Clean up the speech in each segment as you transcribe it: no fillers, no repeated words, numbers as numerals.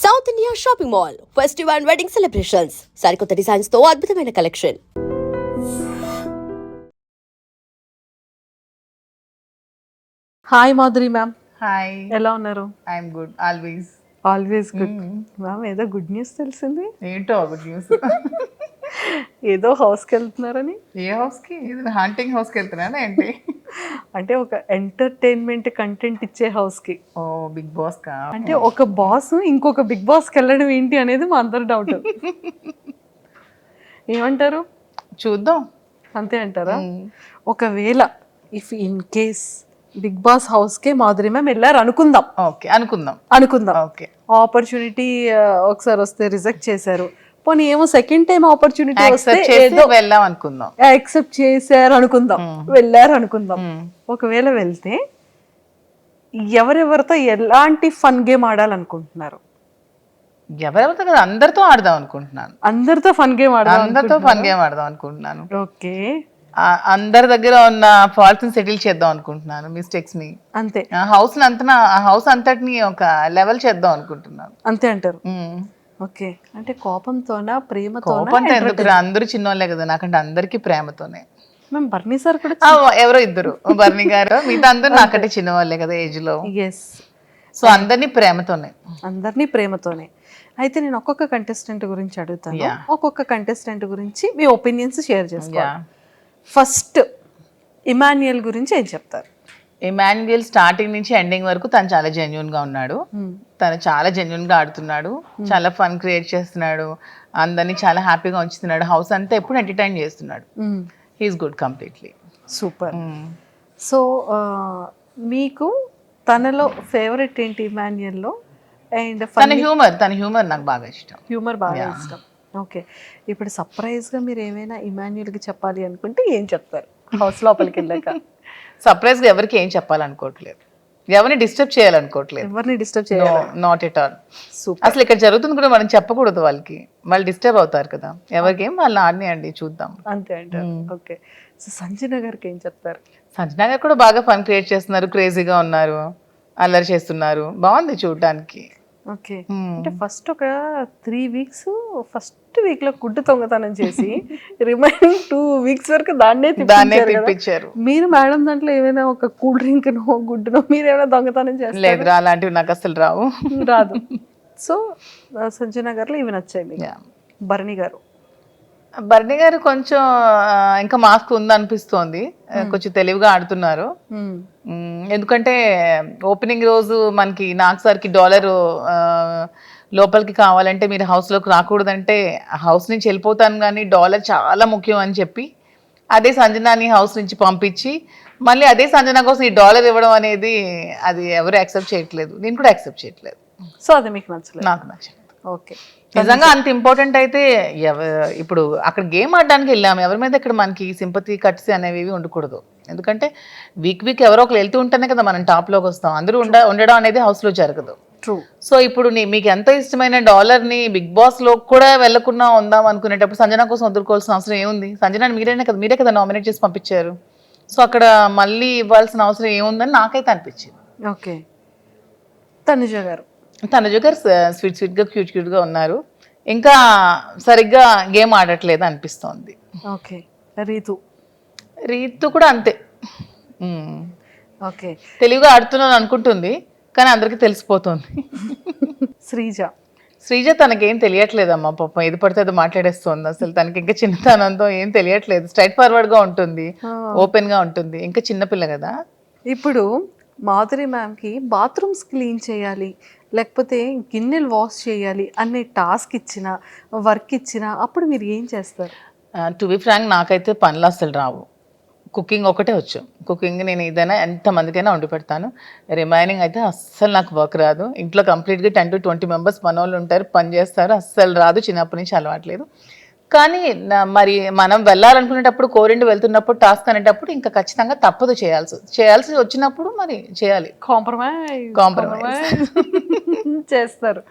South India shopping mall festive and wedding celebrations సరికొత్త designs తో అద్భుతమైన collection. Hi Madhuri ma'am, hi, ఎలా ఉన్నారు? I'm good always. Always good ma'am. ఏదో good news తెలిసింది. ఏంటో గుడ్ న్యూస్. ఏదో హౌస్కి వెళ్తున్నారని. ఏ హౌస్కి? ఇది హంటింగ్ హౌస్కి వెళ్తున్నానా ఏంటి? అంటే ఒక ఎంటర్టైన్మెంట్ కంటెంట్ ఇచ్చే హౌస్కి. ఓ బిగ్ బాస్ కా? అంటే ఒక బాస్ ఇంకొక బిగ్ బాస్కి వెళ్ళడం ఏంటి అనేది మా అందరి డౌట్. ఏమంటారు? చూద్దాం. అంతే అంటారా? ఒకవేళ if in case Big Boss హౌస్కే మాధురి మ్యామ్ వెళ్ళారు అనుకుందాం. ఓకే, అనుకుందాం. ఓకే, ఆపర్చునిటీ ఒకసారి వస్తే రిజెక్ట్ చేశారు. పోనీ ఏమో సెకండ్ టైం ఆపర్చునిటీ వస్తే ఏదో వెళ్దాం అనుకుందాం. యాక్సెప్ట్ చేశారు అనుకుందాం, వెళ్ళారు అనుకుందాం. ఒకవేళ వెళ్తే ఎవరెవరితో ఎలాంటి ఫన్ గేమ్ ఆడాలనుకుంటున్నారు? ఎవరెవరితో కదా, అందరితో ఆడదాం అనుకుంటున్నాను. అందరితో ఫన్ గేమ్ అందరితో ఫన్ గేమ్ ఆడదాం అనుకుంటున్నాను. ఓకే, అందరి దగ్గర ఉన్న ఫాల్ట్స్ ని సెటిల్ చేద్దాం అనుకుంటున్నాను, మిస్టేక్స్ ని. అంతే. హౌస్ అంతటిని ఒక లెవెల్ చేద్దాం అనుకుంటున్నాను. అంతే అంటారు. ఓకే, అంటే కోపంతోనా ప్రేమతోనా? కోపంతో ఎందుకు? అందరూ చిన్నోళ్ళే కదా, నాకంటే అందరికి ప్రేమతోనే. మేము బర్నీ సార్ కూడా ఎవరో ఇద్దరు, బర్నీ గారు, మిగతా అందరూ నాకంటే చిన్నవాళ్ళే కదా ఏజ్ లో. ఎస్. సో అందరినీ ప్రేమతోనే. అందరినీ ప్రేమతోనే. అయితే నేను ఒక్కొక్క కంటెస్టెంట్ గురించి అడుగుతాను, ఒక్కొక్క కంటెస్టెంట్ గురించి మీ ఒపీనియన్స్ షేర్ చేసుకోవాలి. ఫస్ట్ ఇమాన్యుయల్ గురించి ఏం చెప్తారు? ఇమాన్యుయల్ స్టార్టింగ్ నుంచి ఎండింగ్ వరకు తను చాలా జెన్యున్ గా ఉన్నాడు. తను చాలా జెన్యున్ గా ఆడుతున్నాడు, చాలా ఫన్ క్రియేట్ చేస్తున్నాడు, అందరినీ చాలా హ్యాపీగా ఉంచుతున్నాడు, హౌస్ అంతా ఎప్పుడు ఎంటర్టైన్ చేస్తున్నాడు. He is good completely. Super. So మీకు తనలో ఫేవరెట్ ఏంటి ఇమాన్యుయల్లో? అండ్ తన హ్యూమర్ నాకు బాగా ఇష్టం. హ్యూమర్ బాగా ఇష్టం. ఓకే, ఇప్పుడు సర్ప్రైజ్గా మీరు ఏమైనా ఇమాన్యుయల్కి చెప్పాలి అనుకుంటే ఏం చెప్తారు హౌస్ లోపలికి వెళ్ళాక? సర్ప్రైజ్ గా ఎవరికి ఏం చెప్పాలనుకోవట్లేదు, ఎవరిని డిస్టర్బ్ చేయాలనుకోవట్లేదు. ఎవరిని డిస్టర్బ్ చేయాలి? Not at all. సూపర్. అసలు ఇక్కడ జరుగుతుంది కూడా మనం చెప్పకూడదు, వాళ్ళకి వాళ్ళు డిస్టర్బ్ అవుతారు కదా. ఎవరికి ఏం వాళ్ళని ఆడినాయండి, చూద్దాం. అంతే అంటారు. ఓకే, సో సంజన గారికి ఏం చెప్తారు? సంజనా గారు కూడా బాగా ఫన్ క్రియేట్ చేస్తున్నారు, క్రేజీగా ఉన్నారు, అల్లరి చేస్తున్నారు, బాగుంది చూడటానికి. ఓకే, అంటే ఫస్ట్ ఒక 3 weeks ఫస్ట్ వీక్ లో గుడ్డు దొంగతనం చేసి రిమైనింగ్ 2 weeks వరకు దాన్నే తిప్పించారు. మీరు మేడం దాంట్లో ఏమైనా ఒక కూల్ డ్రింక్ నో గుడ్డునో మీరు ఏమైనా దొంగతనం చేస్తారు? లేదు, అలాంటివి నాకు అసలు రావు. రాదు. సో సంజన గారిలో ఇవి నచ్చాయి మీకు. భరణి గారు కొంచెం ఇంకా మాస్క్ ఉందనిపిస్తోంది, కొంచెం తెలివిగా ఆడుతున్నారు. ఎందుకంటే ఓపెనింగ్ రోజు మనకి నాగ్ సార్కి $1 లోపలికి కావాలంటే మీరు హౌస్లోకి రాకూడదంటే హౌస్ నుంచి వెళ్ళిపోతాను కానీ $1 చాలా ముఖ్యం అని చెప్పి అదే సంజనాని హౌస్ నుంచి పంపించి మళ్ళీ అదే సంజన కోసం ఈ $1 ఇవ్వడం అనేది అది ఎవరు యాక్సెప్ట్ చేయట్లేదు, నేను కూడా యాక్సెప్ట్ చేయట్లేదు. సో అది మీకు నచ్చలేదు? నాకు నచ్చలేదు. ఓకే, నిజంగా అంత ఇంపార్టెంట్ అయితే ఇప్పుడు అక్కడ గేమ్ ఆడడానికి వెళ్ళాము, ఎవరి మీద ఇక్కడ మనకి సింపతి కట్స్ అనేవి ఉండకూడదు. ఎందుకంటే వీక్ ఎవరో ఒకరు వెళ్తూ ఉంటేనే కదా మనం టాప్లోకి వస్తాం, అందరూ ఉండడం అనేది హౌస్లో జరగదు. ట్రూ. సో ఇప్పుడు మీకు ఎంత ఇష్టమైన $1ని బిగ్ బాస్ లో కూడా వెళ్లకుండా ఉందాం అనుకునేటప్పుడు సంజన కోసం వదులుకోవాల్సిన అవసరం ఏముంది? సంజనాని మీరే కదా నామినేట్ చేసి పంపించారు. సో అక్కడ మళ్ళీ ఇవ్వాల్సిన అవసరం ఏముందని నాకైతే అనిపించింది. ఓకే, తనుజ గారు స్వీట్ గా క్యూట్ గా ఉన్నారు, ఇంకా సరిగ్గా గేమ్ ఆడట్లేదు అనిపిస్తోంది. ఓకే, రీతు కూడా అంతే. ఓకే, తెలివిగా ఆడుతున్నాను అనుకుంటుంది కానీ అందరికీ తెలిసిపోతుంది. శ్రీజ తనకేం తెలియట్లేదమ్మా, పాపం ఏది పడితే అది మాట్లాడేస్తుంది. అసలు తనకి ఇంకా చిన్నతనంతో ఏం తెలియట్లేదు, స్ట్రైట్ ఫార్వర్డ్ గా ఉంటుంది, ఓపెన్ గా ఉంటుంది, ఇంకా చిన్నపిల్ల కదా. ఇప్పుడు మాధురి మ్యామ్కి బాత్రూమ్స్ క్లీన్ చేయాలి లేకపోతే గిన్నెలు వాష్ చేయాలి అనే టాస్క్ ఇచ్చిన వర్క్ ఇచ్చిన అప్పుడు మీరు ఏం చేస్తారు? టు బి ఫ్రాంక్ నాకైతే పనులు అసలు రావు, కుకింగ్ ఒకటే వచ్చు. కుకింగ్ నేను ఏదైనా ఎంతమందికైనా వండి పెడతాను, రిమైనింగ్ అయితే అస్సలు నాకు వర్క్ రాదు. ఇంట్లో కంప్లీట్గా 10 to 20 members మనోళ్ళు ఉంటారు, పని చేస్తారు, అస్సలు రాదు, చిన్నప్పటి నుంచి అలవాట్లేదు. కానీ మరి మనం వెళ్ళాలనుకునేటప్పుడు కోరిండి వెళ్తున్నప్పుడు టాస్క్ అనేటప్పుడు ఇంకా ఖచ్చితంగా తప్పదు, చేయాల్సి వచ్చినప్పుడు మరి చేయాలి. కాంప్రమైజ్ చేస్తారు.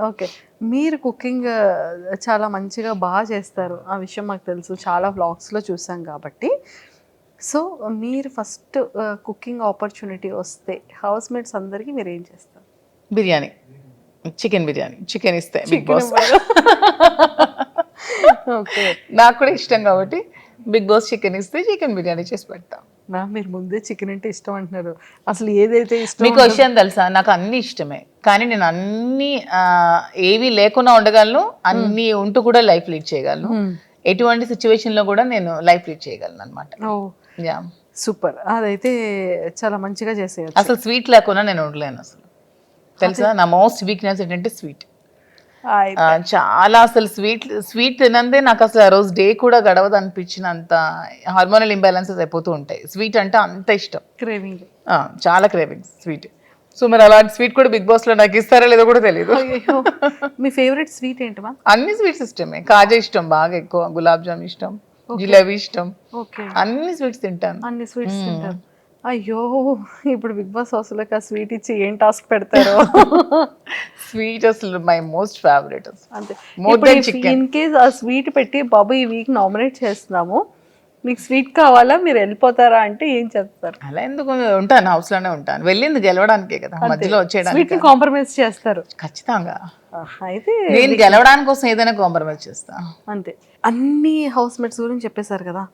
ఓకే, మీరు కుకింగ్ చాలా మంచిగా బాగా చేస్తారు, ఆ విషయం మాకు తెలుసు, చాలా వ్లాగ్స్లో చూసాం కాబట్టి. సో మీరు ఫస్ట్ కుకింగ్ ఆపర్చునిటీ వస్తే హౌస్ మేట్స్ అందరికీ మీరు ఏం చేస్తారు? బిర్యానీ. చికెన్ బిర్యానీ, చికెన్ ఇస్తే బిగ్ బాస్. ఓకే నాకు కూడా ఇష్టం కాబట్టి బిగ్ బాస్ చికెన్ ఇస్తే చికెన్ బిర్యానీ చేసి పెడతా. మ్యామ్ మీరు ముందే చికెన్ అంటే ఇష్టం అంటున్నారు, అసలు ఏదైతే ఇష్టం మీకు విషయం తెలుసా, నాకు అన్ని ఇష్టమే, కానీ నేను అన్ని ఏవి లేకుండా ఉండగలను, అన్ని ఉంటూ కూడా లైఫ్ లీడ్ చేయగలను. ఎటువంటి సిచ్యువేషన్ లో కూడా నేను లైఫ్ లీడ్ చేయగలను అనమాట. ఓ యా, సూపర్, అదైతే చాలా మంచిగా చేసేయచ్చు. అసలు స్వీట్ లేకుండా నేను ఉండలేను అసలు, తెలుసా. నా మోస్ట్ వీక్నెస్ ఏంటంటే స్వీట్. చాలా అసలు స్వీట్ తినందే నాకు అసలు ఆ రోజు డే కూడా గడవదు అనిపించినంత హార్మోనల్ ఇంబ్యాలెన్సెస్ అయిపోతూ ఉంటాయి. స్వీట్ అంటే అంత ఇష్టం, క్రేవింగ్, చాలా క్రేవింగ్స్ స్వీట్. సో మరి అలాంటి స్వీట్ కూడా బిగ్ బాస్ లో నాకు ఇస్తారో లేదో కూడా తెలియదు. మీ ఫేవరెట్ స్వీట్ ఏంటి మ్యామ్? అన్ని స్వీట్స్ ఇష్టమే, కాజా ఇష్టం బాగా ఎక్కువ, గులాబ్ జామ్ ఇష్టం, జిలేబీ ఇష్టం, ఓకే అన్ని స్వీట్స్ తింటాను. అన్ని స్వీట్స్ తింటారు. అయ్యో ఇప్పుడు బిగ్ బాస్ హౌస్లోకి ఆ స్వీట్ ఇచ్చి ఏం టాస్క్ పెడతారో. స్వీట్ అసలు మై మోస్ట్ ఫేవరెట్. అంతే, more than chicken. In case ఆ స్వీట్ పెట్టి బాబు ఈ వీక్ నామినేట్ చేస్తున్నాము, మీకు స్వీట్ కావాలా, మీరు వెళ్ళిపోతారా అంటే ఏం చెప్తారు? అలా ఎందుకు ఉంటాను, హౌస్ లోనే ఉంటాను. వెళ్ళింది గెలవడానికే కదా, మధ్యలో వచ్చేయడానికి స్వీట్ ని కాంప్రమైజ్ చేస్తారు ఖచ్చితంగా. అయితే నేను గెలవడానికి కోసం ఏదైనా కాంప్రమైజ్ చేస్తా. అంతే. అన్ని హౌస్ మేట్స్ గురించి చెప్పేశారు కదా,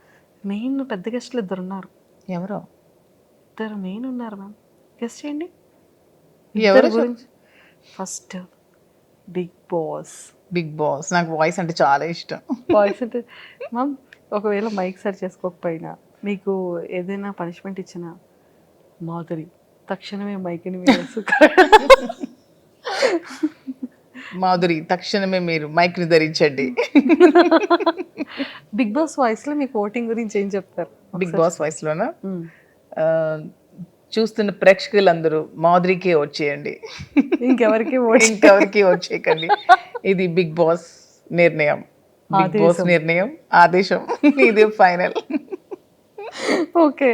మెయిన్ పెద్ద గెస్ట్లు ఇద్దరు ఉన్నారు. ఎవరో ఇద్దరు మెయిన్ ఉన్నారు మ్యామ్, గెస్ట్ చేయండి ఎవరి గురించి. First Bigg Boss. Bigg Boss నాకు వాయిస్ అంటే చాలా ఇష్టం. వాయిస్ అంటే మ్యామ్, ఒకవేళ మైక్ సరి చేసుకోకపోయినా మీకు ఏదైనా పనిష్మెంట్ ఇచ్చినా మాధురి తక్షణమే మైక్ని వేసు. మాధురి తక్షణమే మీరు మైక్ ని ధరించండి. బిగ్ బాస్ వాయిస్ లో మీకు ఓటింగ్ గురించి ఏం చెప్తారు? బిగ్ బాస్ వాయిస్ లోనా, చూస్తున్న ప్రేక్షకులందరూ మాధురికే వచ్చేయండి, ఇంకెవరికి వచ్చేయకండి. ఇది బిగ్ బాస్ నిర్ణయం, బిగ్ బాస్ నిర్ణయం, ఆదేశం, ఇది ఫైనల్. ఓకే,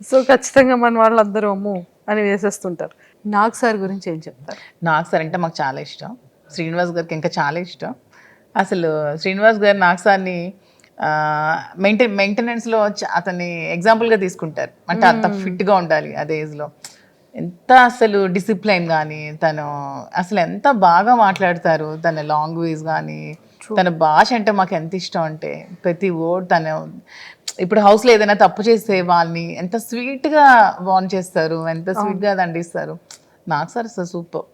సో ఖచ్చితంగా మన వాళ్ళందరూ అమ్ము అని వేసేస్తుంటారు. నాగ్ సార్ గురించి ఏం చెప్తారు? నాగ్ సార్ అంటే మాకు చాలా ఇష్టం, శ్రీనివాస్ గారికి ఇంకా చాలా ఇష్టం. అసలు శ్రీనివాస్ గారు నాగ్ సార్ని మెయింటెనెన్స్లో అతన్ని ఎగ్జాంపుల్గా తీసుకుంటారు. అంటే అంత ఫిట్గా ఉండాలి అదే ఏజ్లో. ఎంత అసలు డిసిప్లైన్ కానీ, తను అసలు ఎంత బాగా మాట్లాడతారు, తన లాంగ్వేజ్ కానీ, తన భాష అంటే మాకు ఎంత ఇష్టం అంటే ప్రతి వర్డ్ తను. ఇప్పుడు హౌస్లో ఏదైనా తప్పు చేస్తే వాళ్ళని ఎంత స్వీట్గా వార్న్ చేస్తారు, ఎంత స్వీట్గా దండిస్తారు. నాకు సార్ అసలు సూపర్.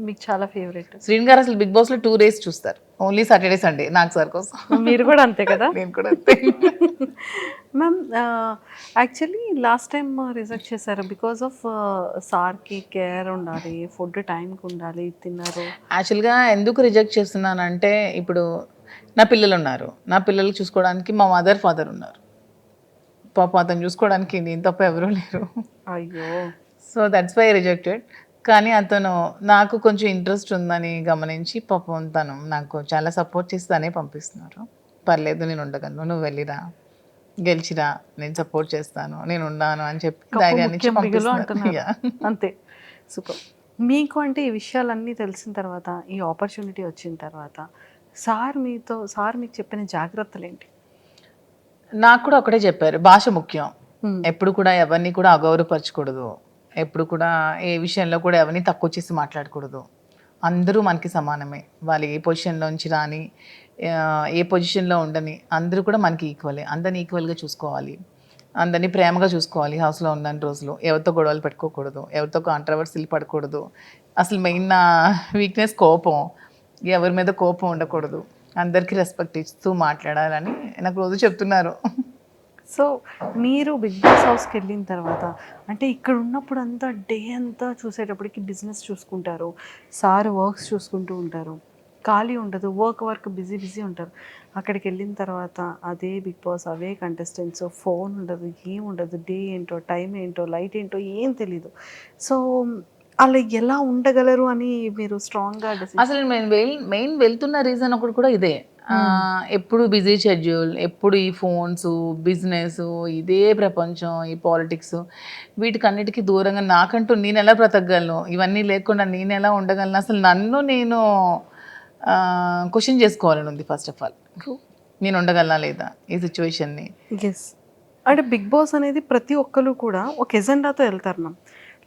మీకు చాలా ఫేవరెట్. శ్రీన్ గారు అసలు బిగ్ బాస్లో 2 days చూస్తారు, ఓన్లీ సాటర్డే సండే. నాకు సార్ కోసం. మీరు కూడా అంతే కదా? నేను కూడా అంతే. Ma'am actually last time reject చేశారు బికాస్ ఆఫ్ సార్కి కేర్ ఉండాలి, ఫుడ్ టైంకి ఉండాలి, తిన్నారు. యాక్చువల్గా ఎందుకు రిజెక్ట్ చేస్తున్నానంటే, ఇప్పుడు నా పిల్లలు ఉన్నారు, నా పిల్లలు చూసుకోవడానికి మా మదర్ ఫాదర్ ఉన్నారు. పాప అతను చూసుకోవడానికి నేను తప్ప ఎవరూ లేరు. అయ్యో, సో దట్స్ వై రిజెక్టెడ్. కానీ అతను నాకు కొంచెం ఇంట్రెస్ట్ ఉందని గమనించి పాపం తను నాకు చాలా సపోర్ట్ చేసి తనే పంపిస్తున్నారు. పర్లేదు, నేను ఉండగలను, నువ్వు వెళ్ళిరా, గెలిచిరా, నేను సపోర్ట్ చేస్తాను, నేను ఉన్నాను అని చెప్పి ధైర్యాన్ని ఇచ్చి పంపిస్తున్నారు. అంతే, సూపర్. మీకు అంటే ఈ విషయాలన్నీ తెలిసిన తర్వాత, ఈ ఆపర్చునిటీ వచ్చిన తర్వాత సార్ మీకు చెప్పిన జాగ్రత్తలు ఏంటి? నాకు కూడా ఒకటే చెప్పారు, భాష ముఖ్యం, ఎప్పుడు కూడా ఎవరిని కూడా అగౌరవపరచకూడదు, ఎప్పుడు కూడా ఏ విషయంలో కూడా ఎవరిని తక్కువ చేసి మాట్లాడకూడదు. అందరూ మనకి సమానమే, వాళ్ళు ఏ పొజిషన్లోంచి రాని, ఏ పొజిషన్లో ఉండని, అందరూ కూడా మనకి ఈక్వలే. అందరిని ఈక్వల్గా చూసుకోవాలి, అందరినీ ప్రేమగా చూసుకోవాలి. హౌస్లో ఉన్న రోజులు ఎవరితో గొడవలు పెట్టుకోకూడదు, ఎవరితో కాంట్రవర్సీలు పడకూడదు. అసలు మెయిన్ నా వీక్నెస్ కోపం, ఎవరి మీద కోపం ఉండకూడదు, అందరికీ రెస్పెక్ట్ ఇస్తూ మాట్లాడాలని నాకు రోజు చెప్తున్నారు. సో మీరు బిగ్ బాస్ హౌస్కి వెళ్ళిన తర్వాత, అంటే ఇక్కడ ఉన్నప్పుడు అంతా డే అంతా చూసేటప్పటికి బిజినెస్ చూసుకుంటారు, సార్ వర్క్స్ చూసుకుంటూ ఉంటారు, ఖాళీ ఉండదు, వర్క్ బిజీ ఉంటారు. అక్కడికి వెళ్ళిన తర్వాత అదే బిగ్ బాస్, అవే కంటెస్టెంట్స్, ఫోన్ ఉండదు, ఏం ఉండదు, డే ఏంటో, టైం ఏంటో, లైట్ ఏంటో ఏం తెలీదు. సో అలా ఎలా ఉండగలరు అని మీరు స్ట్రాంగ్గా అసలు మెయిన్ వెళ్తున్న రీజన్ ఒకటి కూడా ఇదే. ఎప్పుడు బిజీ షెడ్యూల్, ఎప్పుడు ఈ ఫోన్స్, బిజినెస్, ఇదే ప్రపంచం, ఈ పాలిటిక్స్, వీటికన్నిటికీ దూరంగా నాకంటూ నేను ఎలా బ్రతకగలను, ఇవన్నీ లేకుండా నేను ఎలా ఉండగలను, అసలు నన్ను నేను క్వశ్చన్ చేసుకోవాలని ఉంది. ఫస్ట్ ఆఫ్ ఆల్ నేను ఉండగలనా లేదా ఈ సిచ్యువేషన్ని. ఎస్, అంటే బిగ్ బాస్ అనేది ప్రతి ఒక్కరు కూడా ఒక ఎజెండాతో వెళ్తారు మ్యామ్.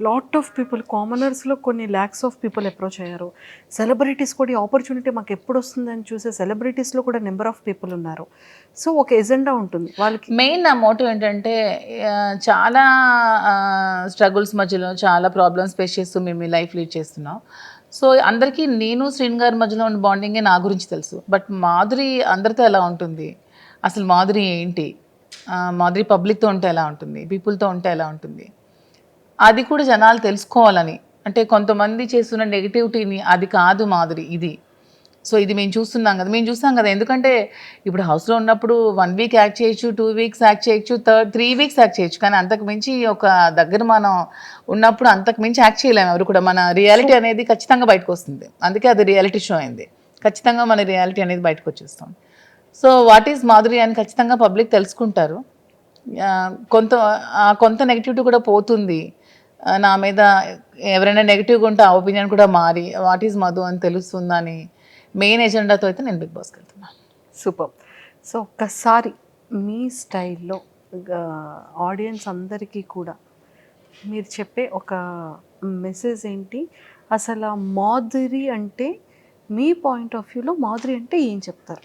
లాట్ ఆఫ్ పీపుల్ కామనర్స్లో కొన్ని ల్యాక్స్ ఆఫ్ పీపుల్ అప్రోచ్ అయ్యారు. సెలబ్రిటీస్ కూడా ఈ ఆపర్చునిటీ మాకు ఎప్పుడు వస్తుందని చూసే సెలబ్రిటీస్లో కూడా నెంబర్ ఆఫ్ పీపుల్ ఉన్నారు. సో ఒక ఎజెండా ఉంటుంది వాళ్ళకి. మెయిన్ నా మోటివ్ ఏంటంటే చాలా స్ట్రగుల్స్ మధ్యలో చాలా ప్రాబ్లమ్స్ ఫేస్ చేస్తూ మేము ఈ లైఫ్ లీడ్ చేస్తున్నాం. సో అందరికీ నేను శ్రీన్ గారి మధ్యలో ఉన్న బాండింగే నా గురించి తెలుసు. బట్ మాధురి అందరితో ఎలా ఉంటుంది, అసలు మాధురి ఏంటి, మాధురి పబ్లిక్తో ఉంటే ఎలా ఉంటుంది, పీపుల్తో ఉంటే ఎలా ఉంటుంది, అది కూడా జనాలు తెలుసుకోవాలని. అంటే కొంతమంది చేస్తున్న నెగిటివిటీని అది కాదు మాధురి ఇది. సో ఇది మేము చూస్తాం కదా. ఎందుకంటే ఇప్పుడు హౌస్లో ఉన్నప్పుడు 1 వీక్ యాక్ట్ చేయొచ్చు, 2 వీక్స్ యాక్ట్ చేయొచ్చు, 3 వీక్స్ యాక్ట్ చేయొచ్చు. కానీ అంతకు మించి ఒక దగ్గర మనం ఉన్నప్పుడు అంతకు మించి యాక్ట్ చేయలేము ఎవరు కూడా. మన రియాలిటీ అనేది ఖచ్చితంగా బయటకు వస్తుంది. అందుకే అది రియాలిటీ షో అయింది. ఖచ్చితంగా మన రియాలిటీ అనేది బయటకు వచ్చేస్తాం. సో వాట్ ఈజ్ మాధురి అని ఖచ్చితంగా పబ్లిక్ తెలుసుకుంటారు. కొంత నెగిటివిటీ కూడా పోతుంది. నా మీద ఎవరైనా నెగిటివ్గా ఉంటే ఆ ఒపీనియన్ కూడా మారి వాట్ ఈజ్ మధు అని తెలుస్తుందని మెయిన్ ఎజెండాతో అయితే నేను బిగ్ బాస్కి వెళ్తున్నాను. సూపర్. సో ఒక్కసారి మీ స్టైల్లో ఆడియన్స్ అందరికీ కూడా మీరు చెప్పే ఒక మెసేజ్ ఏంటి, అసలు మాధురి అంటే మీ పాయింట్ ఆఫ్ వ్యూలో మాధురి అంటే ఏం చెప్తారు?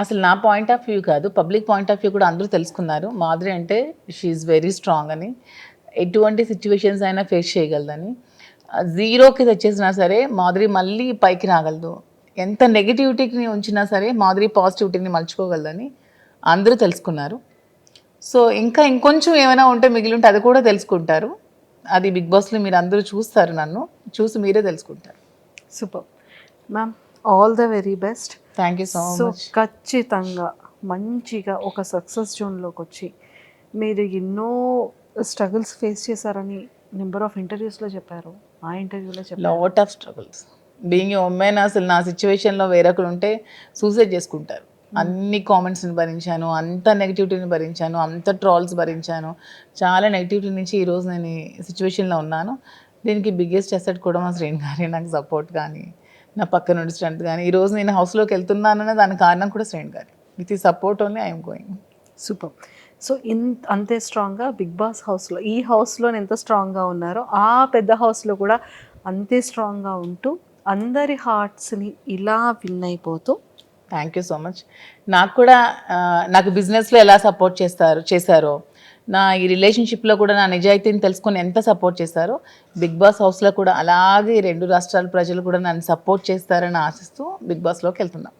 అసలు నా పాయింట్ ఆఫ్ వ్యూ కాదు, పబ్లిక్ పాయింట్ ఆఫ్ వ్యూ కూడా అందరూ తెలుసుకున్నారు. మాధురి అంటే షీ ఈజ్ వెరీ స్ట్రాంగ్ అని, ఎటువంటి సిచ్యువేషన్స్ అయినా ఫేస్ చేయగలదని, 0కి తెచ్చేసినా సరే మాధురి మళ్ళీ పైకి రాగలదు. ఎంత నెగిటివిటీని ఉంచినా సరే మాధురి పాజిటివిటీని మలుచుకోగలదని అందరూ తెలుసుకున్నారు. సో ఇంకొంచెం ఏమైనా ఉంటే మిగిలి ఉంటే అది కూడా తెలుసుకుంటారు. అది బిగ్ బాస్లో మీరు అందరూ చూస్తారు, నన్ను చూసి మీరే తెలుసుకుంటారు. Super ma'am, all the very best. Thank you so much. ఖచ్చితంగా మంచిగా ఒక సక్సెస్ జోన్లోకి వచ్చి మీరు ఎన్నో స్ట్రగుల్స్ ఫేస్ చేశారని నెంబర్ ఆఫ్ ఇంటర్వ్యూస్లో చెప్పారు. ఆ ఇంటర్వ్యూలో చెప్పారు lot of struggles. Being a women అసలు నా సిచ్యువేషన్లో వేరొకరు ఉంటే సూసైడ్ చేసుకుంటారు. అన్ని కామెంట్స్ని భరించాను, అంత నెగిటివిటీని భరించాను, అంత ట్రాల్స్ భరించాను. చాలా నెగిటివిటీ నుంచి ఈరోజు నేను ఈ సిచ్యువేషన్లో ఉన్నాను. దీనికి బిగ్గెస్ట్ అసెట్ కూడా మా శ్రీన్ గారి నాకు సపోర్ట్ కానీ, నా పక్క నుండి స్ట్రెంత్ కానీ. ఈరోజు నేను హౌస్లోకి వెళ్తున్నాననే దానికి కారణం కూడా శ్రీన్ గారి. విత్ ఈ support only I'm going. Super. So అంతే స్ట్రాంగ్గా బిగ్ బాస్ హౌస్లో, ఈ హౌస్లో ఎంత స్ట్రాంగ్గా ఉన్నారో ఆ పెద్ద హౌస్లో కూడా అంతే స్ట్రాంగ్గా ఉంటూ అందరి హార్ట్స్ని ఇలా విన్ అయిపోతూ. Thank you so much. నాకు బిజినెస్లో ఎలా సపోర్ట్ చేశారో, నా ఈ రిలేషన్షిప్లో కూడా నా నిజాయితీని తెలుసుకొని ఎంత సపోర్ట్ చేశారో, బిగ్ బాస్ హౌస్లో కూడా అలాగే 2 రాష్ట్రాల ప్రజలు కూడా నన్ను సపోర్ట్ చేస్తారని ఆశిస్తూ బిగ్ బాస్లోకి వెళ్తున్నాం.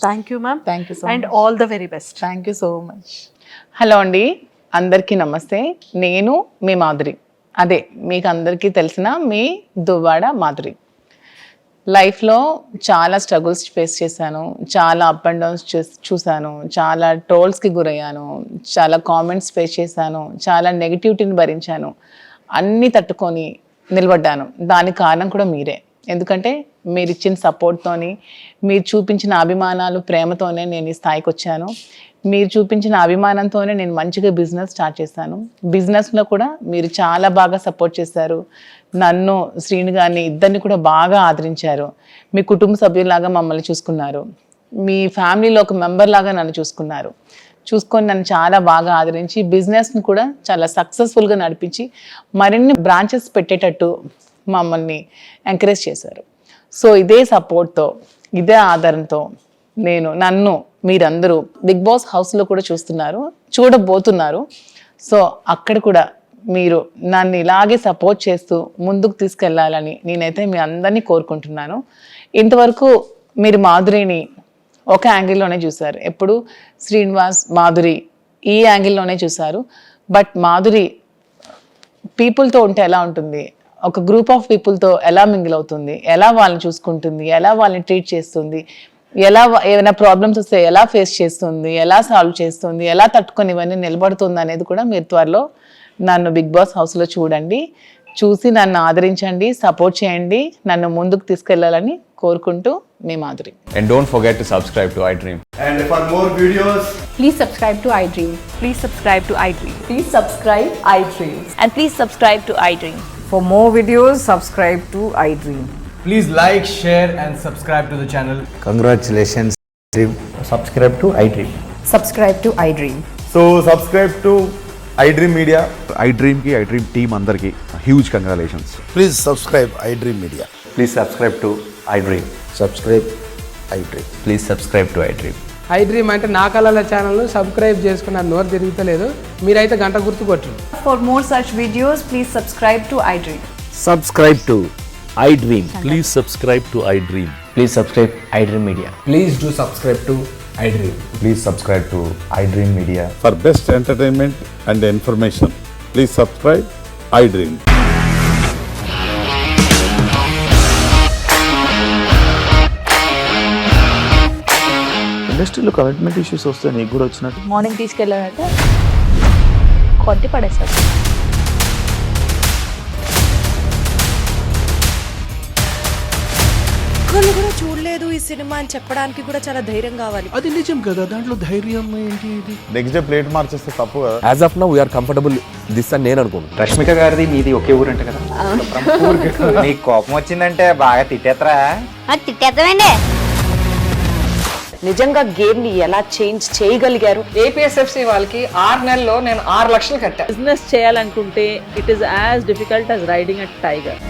Thank you ma'am. Thank you so and all the very best. Thank you so much. Hello అండి, అందరికీ నమస్తే. నేను మీ మాధురి, అదే మీకు అందరికీ తెలిసిన మీ దువ్వాడ మాధురి. లైఫ్లో చాలా స్ట్రగుల్స్ ఫేస్ చేశాను, చాలా అప్ అండ్ డౌన్స్ చూశాను, చాలా ట్రోల్స్కి గురయ్యాను, చాలా కామెంట్స్ ఫేస్ చేశాను, చాలా నెగిటివిటీని భరించాను. అన్నీ తట్టుకొని నిలబడ్డాను. దానికి కారణం కూడా మీరే. ఎందుకంటే మీరు ఇచ్చిన సపోర్ట్తోని, మీరు చూపించిన అభిమానాలు, ప్రేమతోనే నేను ఈ స్థాయికి వచ్చాను. మీరు చూపించిన అభిమానంతోనే నేను మంచిగా బిజినెస్ స్టార్ట్ చేశాను. బిజినెస్లో కూడా మీరు చాలా బాగా సపోర్ట్ చేశారు. నన్ను, శ్రీను గారిని, ఇద్దరిని కూడా బాగా ఆదరించారు. మీ కుటుంబ సభ్యులాగా మమ్మల్ని చూసుకున్నారు. మీ ఫ్యామిలీలో ఒక మెంబర్ లాగా నన్ను చూసుకొని నన్ను చాలా బాగా ఆదరించి బిజినెస్ని కూడా చాలా సక్సెస్ఫుల్గా నడిపించి మరిన్ని బ్రాంచెస్ పెట్టేటట్టు మమ్మల్ని ఎంకరేజ్ చేశారు. సో ఇదే సపోర్ట్తో, ఇదే ఆదరణతో నన్ను మీరందరూ బిగ్ బాస్ హౌస్లో కూడా చూడబోతున్నారు. సో అక్కడ కూడా మీరు నన్ను ఇలాగే సపోర్ట్ చేస్తూ ముందుకు తీసుకెళ్లాలని నేనైతే మీ అందరినీ కోరుకుంటున్నాను. ఇంతవరకు మీరు మాధురిని ఒక యాంగిల్లోనే చూశారు, ఎప్పుడు శ్రీనివాస్, మాధురి ఈ యాంగిల్లోనే చూశారు. బట్ మాధురి పీపుల్తో ఉంటే ఎలా ఉంటుంది, ఒక గ్రూప్ ఆఫ్ పీపుల్తో ఎలా మింగిల్ అవుతుంది, ఎలా వాళ్ళని చూసుకుంటుంది, ఎలా వాళ్ళని ట్రీట్ చేస్తుంది, ఎలా ఏమైనా ప్రాబ్లమ్స్ వస్తే ఎలా ఫేస్ చేస్తుంది, ఎలా సాల్వ్ చేస్తుంది, ఎలా తట్టుకొని ఇవన్నీ నిలబడుతుంది అనేది కూడా మీరు త్వరలో నన్ను బిగ్ బాస్ హౌస్లో చూసి నన్ను ఆదరించండి, సపోర్ట్ చేయండి, నన్ను ముందుకు తీసుకెళ్లాలని కోరుకుంటూ మీ Madhuri. And don't forget to subscribe to iDream. And for more videos, Please subscribe to iDream. Please subscribe to iDream. Please subscribe iDream. And please subscribe to iDream. For more videos, subscribe to iDream. please like, share and subscribe to the channel. Congratulations, Dream. Subscribe to iDream. Subscribe to iDream. So subscribe to iDream Media. IDream team అందరికి huge congratulations. Please subscribe iDream Media. Please subscribe to iDream. Subscribe iDream. Please subscribe to iDream. iDream అంటే నా కళల channel subscribe చేసుకున్న నోరు తిరుగుతలేదు, మీరైతే గంట గుర్తు కొట్టండి. For more such videos, please subscribe to iDream. Subscribe to iDream. Please subscribe to iDream. Please subscribe iDream Media. Please do subscribe to iDream. Please subscribe to iDream Media. For best entertainment and information please subscribe I dream. ఇండస్ట్రీలో commitment issues వస్తే నీకు కూడా వచ్చినట్టు. Morning తీసుకెళ్ళారంటే కొట్టి పడేస్తారు. ఒక్కళ్ళు కూడా చూడలేదు ఈ సినిమా అని చెప్పడానికి కూడా చాలా ధైర్యం కావాలి. అది నిజం కదా, దాంట్లో ధైర్యం ఏంటి? ఇది నెక్స్ట్ డే ప్లేట్ మార్చేస్తే తప్పు కదా. As of now we are comfortable this అని నేను అనుకుంటున్నాను. రష్మిక గారిది మీది ఒకే ఊరంట కదా? నీకు కోపం వచ్చిందంటే బాగా తిట్టేత్తరా? తిట్టేద్దామండి. నిజంగా గేమ్ ని ఎలా చేంజ్ చేయగలిగారు? ఏపీఎస్ఎఫ్సి వాళ్ళకి 6 నెలల్లో నేను 6 లక్షలు కట్టా. బిజినెస్ చేయాలనుకుంటే it is as difficult as riding a tiger.